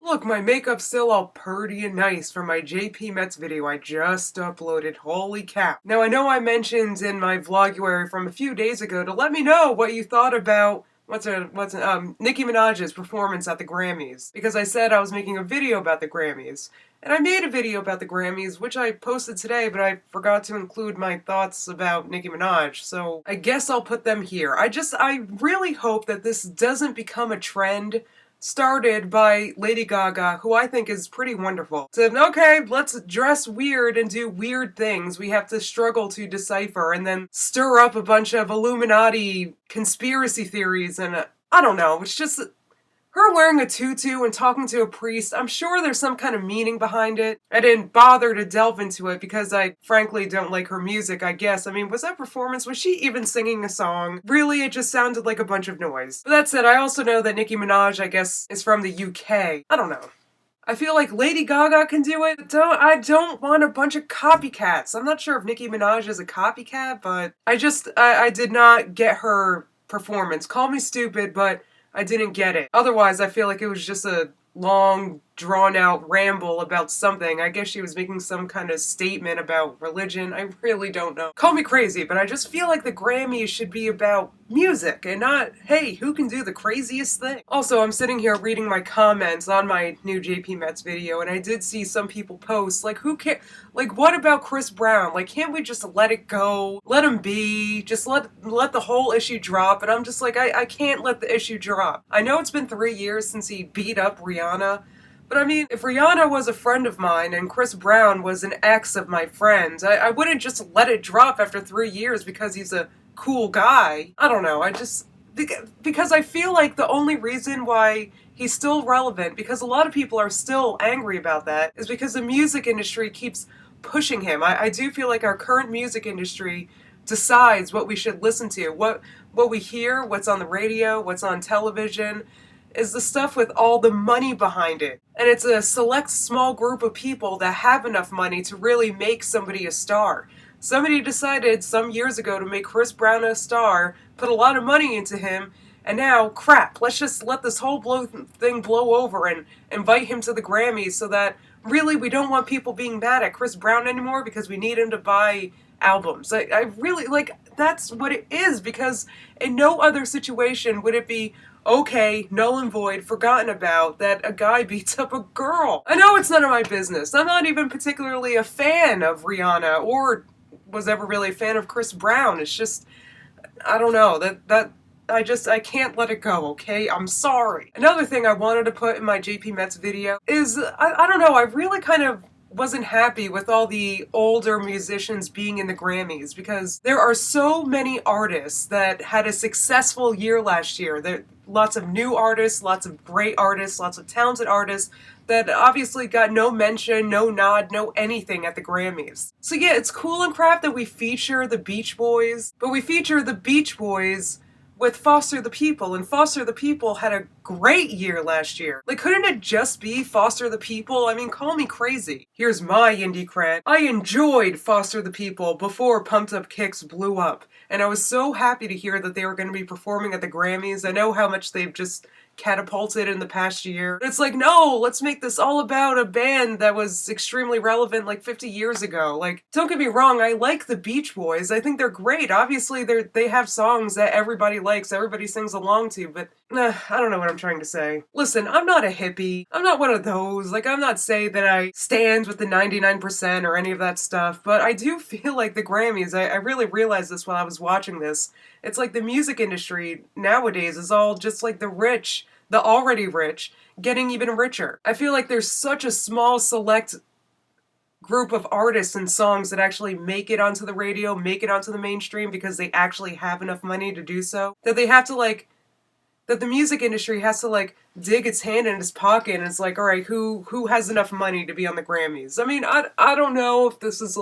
Look, my makeup's still all purty and nice from my JPMETZ video I just uploaded. Holy cow. Now, I know I mentioned in my VLOGuary from a few days ago to let me know what you thought about Nicki Minaj's performance at the Grammys. Because I said I was making a video about the Grammys. And I made a video about the Grammys, which I posted today, but I forgot to include my thoughts about Nicki Minaj, so I guess I'll put them here. I really hope that this doesn't become a trend started by Lady Gaga, who I think is pretty wonderful. Said, okay, let's dress weird and do weird things we have to struggle to decipher, and then stir up a bunch of Illuminati conspiracy theories, and I don't know, it's just her wearing a tutu and talking to a priest. I'm sure there's some kind of meaning behind it. I didn't bother to delve into it because I frankly don't like her music, I guess. I mean, was that performance? Was she even singing a song? Really, it just sounded like a bunch of noise. But that said, I also know that Nicki Minaj, I guess, is from the UK. I don't know. I feel like Lady Gaga can do it. I don't want a bunch of copycats. I'm not sure if Nicki Minaj is a copycat, but I did not get her performance. Call me stupid, but I didn't get it. Otherwise, I feel like it was just a long, drawn-out ramble about something. I guess she was making some kind of statement about religion. I really don't know. Call me crazy, but I just feel like the Grammys should be about music and not, hey, who can do the craziest thing? Also, I'm sitting here reading my comments on my new JPMETZ video, and I did see some people post, like, who cares? Like, what about Chris Brown? Like, can't we just let it go? Let him be. Just let the whole issue drop. And I'm just like, I can't let the issue drop. I know it's been 3 years since he beat up Rihanna, but I mean, if Rihanna was a friend of mine and Chris Brown was an ex of my friend, I wouldn't just let it drop after 3 years because he's a cool guy. I don't know, because I feel like the only reason why he's still relevant, because a lot of people are still angry about that, is because the music industry keeps pushing him. I do feel like our current music industry decides what we should listen to, what we hear, what's on the radio, what's on television, is the stuff with all the money behind it. And it's a select small group of people that have enough money to really make somebody a star. Somebody decided some years ago to make Chris Brown a star, put a lot of money into him, and now, crap, let's just let this whole thing blow over and invite him to the Grammys so that really we don't want people being mad at Chris Brown anymore because we need him to buy albums. I really, like, that's what it is, because in no other situation would it be okay, null and void, forgotten about, that a guy beats up a girl. I know it's none of my business. I'm not even particularly a fan of Rihanna or was ever really a fan of Chris Brown. It's just, I don't know, I can't let it go, okay? I'm sorry. Another thing I wanted to put in my JPMETZ video is, I don't know, I really kind of wasn't happy with all the older musicians being in the Grammys, because there are so many artists that had a successful year last year. There lots of new artists, lots of great artists, lots of talented artists that obviously got no mention, no nod, no anything at the Grammys. So yeah, it's cool and crap that we feature the Beach Boys, but we feature the Beach Boys with Foster the People, and Foster the People had a great year last year. Like, couldn't it just be Foster the People? I mean, call me crazy. Here's my indie cred. I enjoyed Foster the People before Pumped Up Kicks blew up, and I was so happy to hear that they were going to be performing at the Grammys. I know how much they've just catapulted in the past year. It's like, no, let's make this all about a band that was extremely relevant like 50 years ago. Like, don't get me wrong, I like the Beach Boys. I think they're great. Obviously, they have songs that everybody likes, everybody sings along to, but I don't know what I'm trying to say. Listen, I'm not a hippie. I'm not one of those. Like, I'm not saying that I stand with the 99% or any of that stuff, but I do feel like the Grammys, I really realized this while I was watching this. It's like the music industry nowadays is all just like the rich, the already rich, getting even richer. I feel like there's such a small select group of artists and songs that actually make it onto the radio, make it onto the mainstream because they actually have enough money to do so, that they have to that the music industry has to dig its hand in its pocket and it's like, all right, who has enough money to be on the Grammys? I mean, I don't know if this is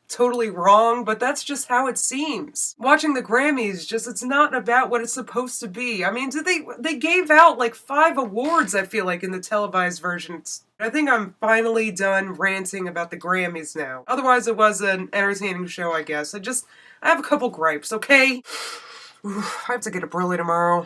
totally wrong, but that's just how it seems. Watching the Grammys, it's not about what it's supposed to be. I mean, they gave out 5 awards, I feel like, in the televised versions. I think I'm finally done ranting about the Grammys now. Otherwise, it was an entertaining show, I guess. I have a couple gripes, okay? I have to get up early tomorrow.